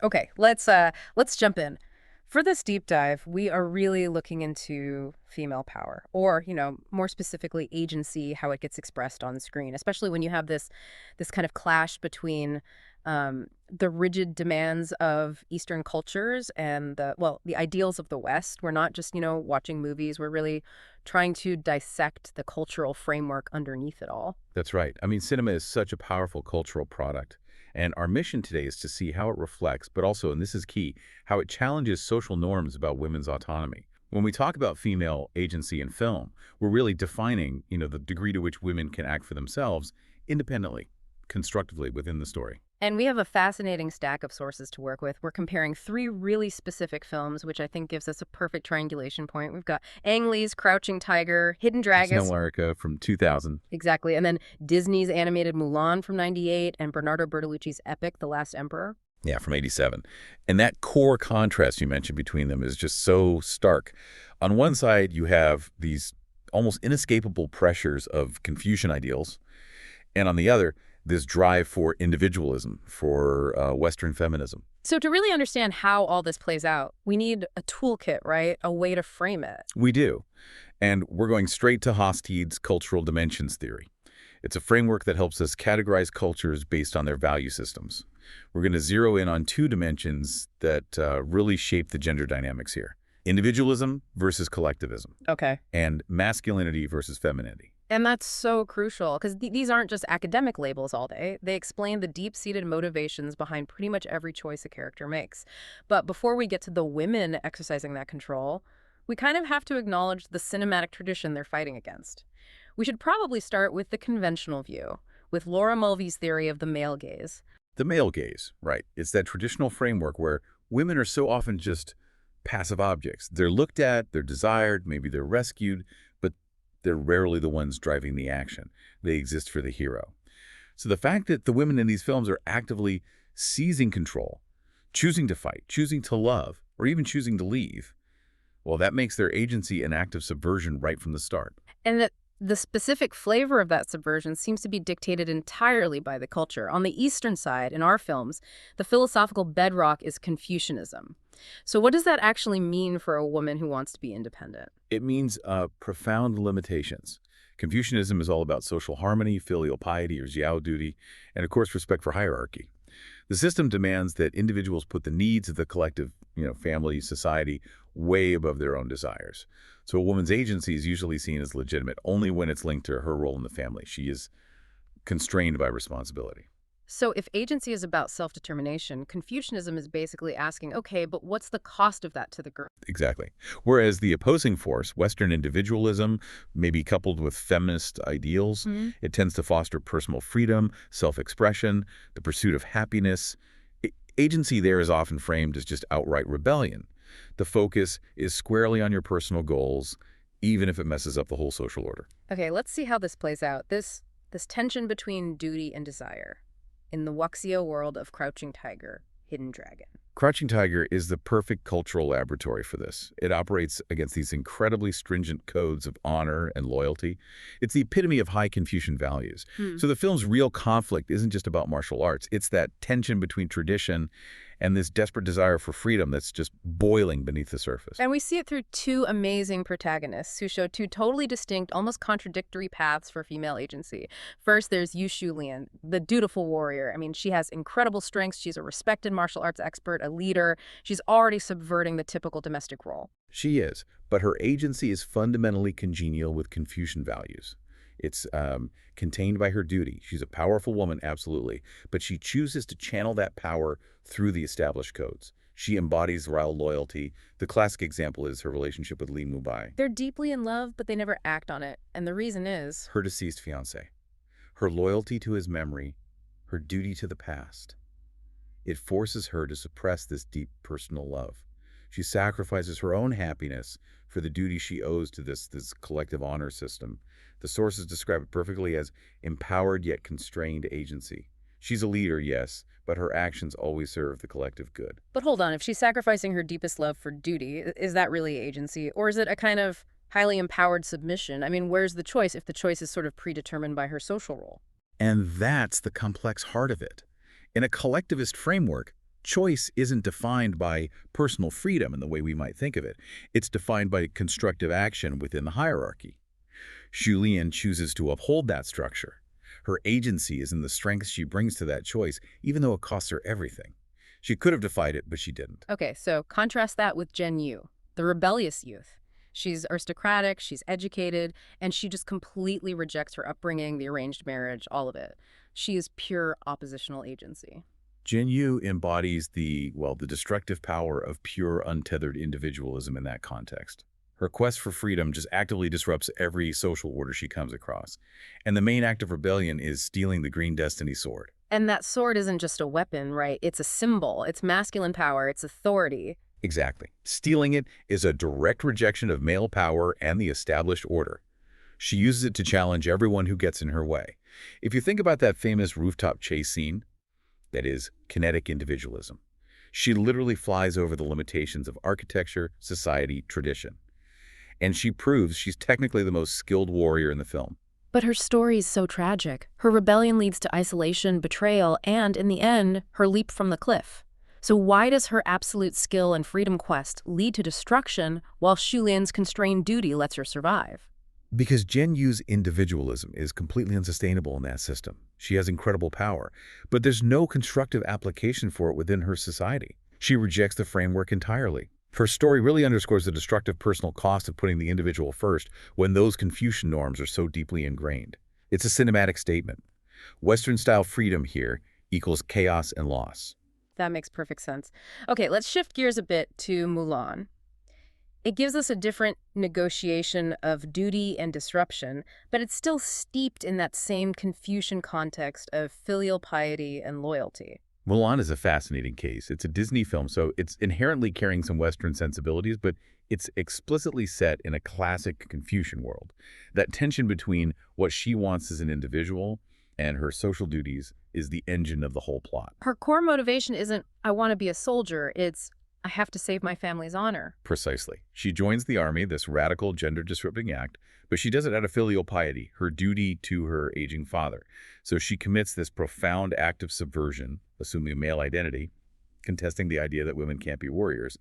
Okay, let's jump in. For this deep dive, we are really looking into female power, or, more specifically, agency, how it gets expressed on screen, especially when you have this kind of clash between the rigid demands of Eastern cultures and the ideals of the West. We're not just, watching movies. We're really trying to dissect the cultural framework underneath it all. That's right. I mean, cinema is such a powerful cultural product. And our mission today is to see how it reflects, but also, and this is key, how it challenges social norms about women's autonomy. When we talk about female agency in film, we're really defining, the degree to which women can act for themselves independently, constructively within the story. And we have a fascinating stack of sources to work with. We're comparing three really specific films, which I think gives us a perfect triangulation point. We've got Ang Lee's Crouching Tiger, Hidden Snow Dragons, America from 2000. exactly, and then Disney's animated Mulan from '98, and Bernardo Bertolucci's epic The Last Emperor. Yeah, from 87. And that core contrast you mentioned between them is just so stark. On one side, you have these almost inescapable pressures of Confucian ideals, and on the other, this drive for individualism, for Western feminism. So to really understand how all this plays out, we need a toolkit, right? A way to frame it. We do. And we're going straight to Hofstede's cultural dimensions theory. It's a framework that helps us categorize cultures based on their value systems. We're going to zero in on two dimensions that really shape the gender dynamics here: individualism versus collectivism, Okay. and masculinity versus femininity. And that's so crucial because these aren't just academic labels all day. They explain the deep-seated motivations behind pretty much every choice a character makes. But before we get to the women exercising that control, we kind of have to acknowledge the cinematic tradition they're fighting against. We should probably start with the conventional view, with Laura Mulvey's theory of the male gaze. The male gaze, right? It's that traditional framework where women are so often just passive objects. They're looked at, they're desired, maybe they're rescued, but they're rarely the ones driving the action. They exist for the hero. So the fact that the women in these films are actively seizing control, choosing to fight, choosing to love, or even choosing to leave, well, that makes their agency an act of subversion right from the start. And that the specific flavor of that subversion seems to be dictated entirely by the culture. On the Eastern side, in our films, the philosophical bedrock is Confucianism. So what does that actually mean for a woman who wants to be independent? It means profound limitations. Confucianism is all about social harmony, filial piety or jiao duty, and of course respect for hierarchy. The system demands that individuals put the needs of the collective, family, society, way above their own desires. So a woman's agency is usually seen as legitimate only when it's linked to her role in the family. She is constrained by responsibility. So if agency is about self-determination, Confucianism is basically asking, okay, but what's the cost of that to the girl? Exactly. Whereas the opposing force, Western individualism, maybe coupled with feminist ideals, it tends to foster personal freedom, self-expression, the pursuit of happiness. Agency there is often framed as just outright rebellion. The focus is squarely on your personal goals, even if it messes up the whole social order. Okay, let's see how this plays out. This tension between duty and desire in the wuxia world of Crouching Tiger, Hidden Dragon. Crouching Tiger is the perfect cultural laboratory for this. It operates against these incredibly stringent codes of honor and loyalty. It's the epitome of high Confucian values. So the film's real conflict isn't just about martial arts. It's that tension between tradition and this desperate desire for freedom that's just boiling beneath the surface. And we see it through two amazing protagonists who show two totally distinct, almost contradictory paths for female agency. First, there's Lien, the dutiful warrior. I mean, she has incredible strengths. She's a respected martial arts expert, a leader. She's already subverting the typical domestic role. She is, but her agency is fundamentally congenial with Confucian values. It's contained by her duty. She's a powerful woman, absolutely, but she chooses to channel that power through the established codes. She embodies royal loyalty. The classic example is her relationship with Li Mubai, They're deeply in love, but they never act on it. And the reason is, her deceased fiancé. Her loyalty to his memory, her duty to the past. It forces her to suppress this deep personal love. She sacrifices her own happiness for the duty she owes to this collective honor system. The sources describe it perfectly as empowered yet constrained agency. She's a leader, yes, but her actions always serve the collective good. but hold on, if she's sacrificing her deepest love for duty, is that really agency? Or is it a kind of highly empowered submission? I mean, where's the choice if the choice is sort of predetermined by her social role? And that's the complex heart of it. In a collectivist framework, Choice isn't defined by personal freedom in the way we might think of it. It's defined by constructive action within the hierarchy. Lien chooses to uphold that structure. Her agency is in the strength she brings to that choice, even though it costs her everything. She could have defied it, but she didn't. Okay, so contrast that with Gen Yu, the rebellious youth. She's aristocratic, she's educated, and she just completely rejects her upbringing, the arranged marriage, all of it. She is pure oppositional agency. Jin Yu embodies the destructive power of pure, untethered individualism in that context. Her quest for freedom just actively disrupts every social order she comes across. And the main act of rebellion is stealing the Green Destiny sword. And that sword isn't just a weapon, right? It's a symbol. It's masculine power. It's authority. Exactly. Stealing it is a direct rejection of male power and the established order. She uses it to challenge everyone who gets in her way. If you think about that famous rooftop chase scene, that is, kinetic individualism. She literally flies over the limitations of architecture, society, tradition. And she proves she's technically the most skilled warrior in the film. But her story is so tragic. Her rebellion leads to isolation, betrayal, and, in the end, her leap from the cliff. So why does her absolute skill and freedom quest lead to destruction while Lien's constrained duty lets her survive? Because Jen Yu's individualism is completely unsustainable in that system. She has incredible power, but there's no constructive application for it within her society. She rejects the framework entirely. Her story really underscores the destructive personal cost of putting the individual first when those Confucian norms are so deeply ingrained. It's a cinematic statement. Western-style freedom here equals chaos and loss. That makes perfect sense. Okay, let's shift gears a bit to Mulan. It gives us a different negotiation of duty and disruption, but it's still steeped in that same Confucian context of filial piety and loyalty. Mulan is a fascinating case. It's a Disney film, so it's inherently carrying some Western sensibilities, but it's explicitly set in a classic Confucian world. That tension between what she wants as an individual and her social duties is the engine of the whole plot. Her core motivation isn't, I want to be a soldier, it's, I have to save my family's honor. Precisely. She joins the army, this radical gender-disrupting act, but she does it out of filial piety, her duty to her aging father. So she commits this profound act of subversion, assuming a male identity, contesting the idea that women can't be warriors.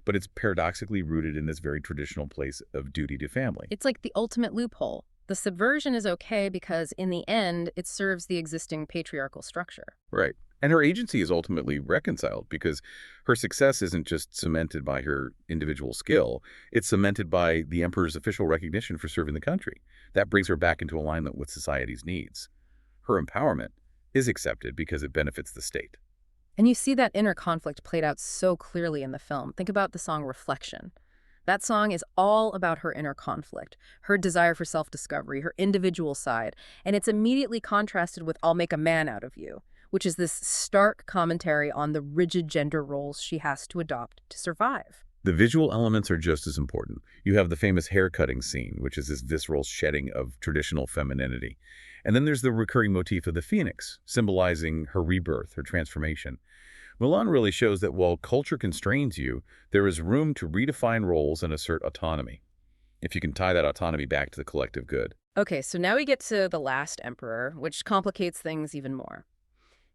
But it's paradoxically rooted in this very traditional place of duty to family. It's like the ultimate loophole. The subversion is okay because, in the end, it serves the existing patriarchal structure. Right. And her agency is ultimately reconciled because her success isn't just cemented by her individual skill, it's cemented by the emperor's official recognition for serving the country. That brings her back into alignment with society's needs. Her empowerment is accepted because it benefits the state. And you see that inner conflict played out so clearly in the film. Think about the song Reflection. That song is all about her inner conflict, her desire for self-discovery, her individual side, and it's immediately contrasted with I'll make a man out of you, which is this stark commentary on the rigid gender roles she has to adopt to survive. The visual elements are just as important. You have the famous haircutting scene, which is this visceral shedding of traditional femininity. And then there's the recurring motif of the phoenix, symbolizing her rebirth, her transformation. Mulan really shows that while culture constrains you, there is room to redefine roles and assert autonomy, if you can tie that autonomy back to the collective good. Okay, so now we get to the last emperor, which complicates things even more.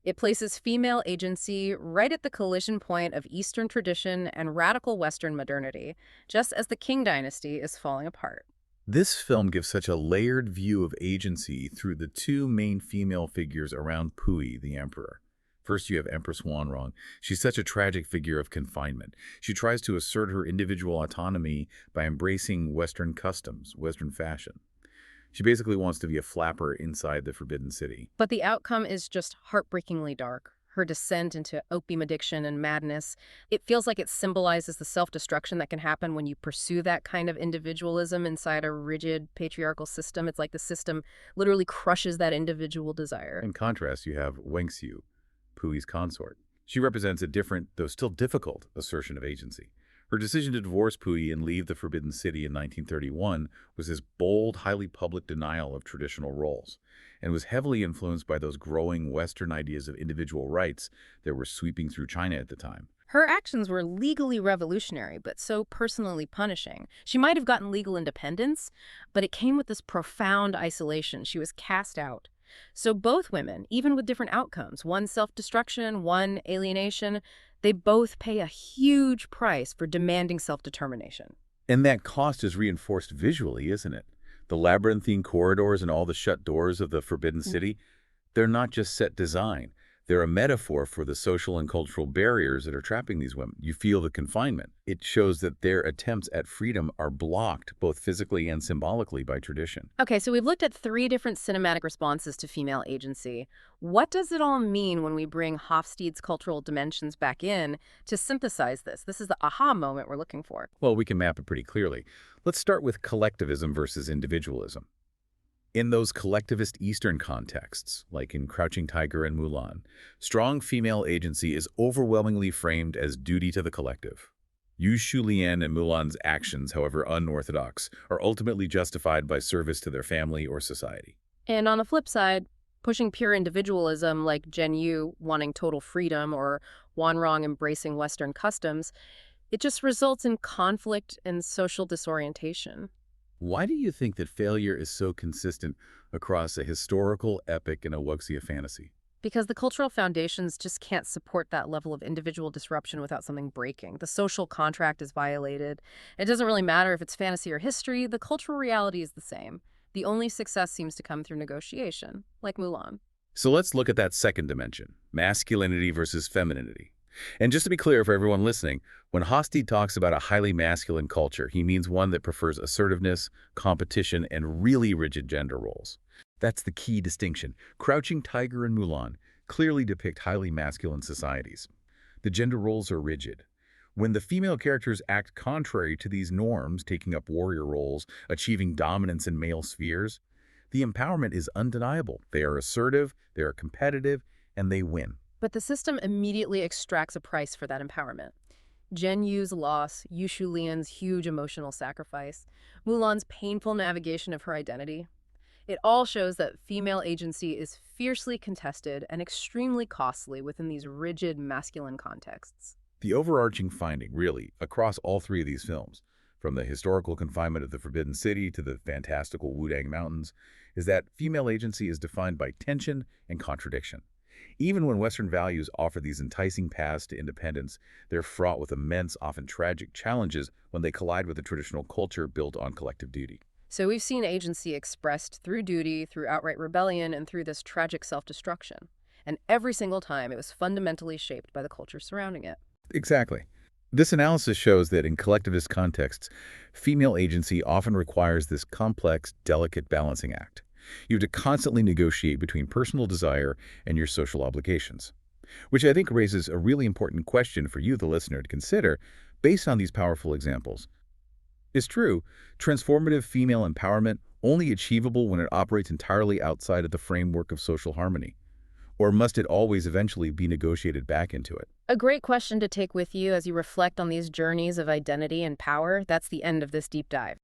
It places female agency right at the collision point of Eastern tradition and radical Western modernity, just as the Qing dynasty is falling apart. This film gives such a layered view of agency through the two main female figures around Puyi, the emperor. First, you have Empress Wanrong. She's such a tragic figure of confinement. She tries to assert her individual autonomy by embracing Western customs, Western fashion. She basically wants to be a flapper inside the Forbidden City. But the outcome is just heartbreakingly dark. Her descent into opium addiction and madness, it feels like it symbolizes the self-destruction that can happen when you pursue that kind of individualism inside a rigid patriarchal system. It's like the system literally crushes that individual desire. In contrast, you have Wengxiu, Puyi's consort. She represents a different, though still difficult, assertion of agency. Her decision to divorce Puyi and leave the Forbidden City in 1931 was this bold, highly public denial of traditional roles, and was heavily influenced by those growing Western ideas of individual rights that were sweeping through China at the time. Her actions were legally revolutionary, but so personally punishing. She might have gotten legal independence, but it came with this profound isolation. She was cast out. So both women, even with different outcomes, one self-destruction, one alienation, They both pay a huge price for demanding self-determination. And that cost is reinforced visually, isn't it? The labyrinthine corridors and all the shut doors of the Forbidden City, they're not just set design. They're a metaphor for the social and cultural barriers that are trapping these women. You feel the confinement. It shows that their attempts at freedom are blocked both physically and symbolically by tradition. Okay, so we've looked at three different cinematic responses to female agency. What does it all mean when we bring Hofstede's cultural dimensions back in to synthesize this? This is the aha moment we're looking for. Well, we can map it pretty clearly. Let's start with collectivism versus individualism. In those collectivist Eastern contexts, like in Crouching Tiger and Mulan, strong female agency is overwhelmingly framed as duty to the collective. Lien and Mulan's actions, however unorthodox, are ultimately justified by service to their family or society. And on the flip side, pushing pure individualism like Gen Yu wanting total freedom or Wanrong embracing Western customs, it just results in conflict and social disorientation. Why do you think that failure is so consistent across a historical, epic, and a wuxia fantasy? Because the cultural foundations just can't support that level of individual disruption without something breaking. The social contract is violated. It doesn't really matter if it's fantasy or history, the cultural reality is the same. The only success seems to come through negotiation, like Mulan. So let's look at that second dimension, masculinity versus femininity. And just to be clear for everyone listening, when Hofstede talks about a highly masculine culture, he means one that prefers assertiveness, competition, and really rigid gender roles. That's the key distinction. Crouching Tiger and Mulan clearly depict highly masculine societies. The gender roles are rigid. When the female characters act contrary to these norms, taking up warrior roles, achieving dominance in male spheres, the empowerment is undeniable. They are assertive, they are competitive, and they win. But the system immediately extracts a price for that empowerment. Gen Yu's loss, Yushu Lian's huge emotional sacrifice, Mulan's painful navigation of her identity. It all shows that female agency is fiercely contested and extremely costly within these rigid masculine contexts. The overarching finding, really, across all three of these films, from the historical confinement of the Forbidden City to the fantastical Wudang Mountains, is that female agency is defined by tension and contradiction. Even when Western values offer these enticing paths to independence, they're fraught with immense, often tragic challenges when they collide with a traditional culture built on collective duty. So we've seen agency expressed through duty, through outright rebellion, and through this tragic self-destruction. And every single time, it was fundamentally shaped by the culture surrounding it. Exactly. This analysis shows that in collectivist contexts, female agency often requires this complex, delicate balancing act. You have to constantly negotiate between personal desire and your social obligations, which I think raises a really important question for you, the listener, to consider based on these powerful examples. Is true transformative female empowerment only achievable when it operates entirely outside of the framework of social harmony? Or must it always eventually be negotiated back into it? A great question to take with you as you reflect on these journeys of identity and power. That's the end of this deep dive.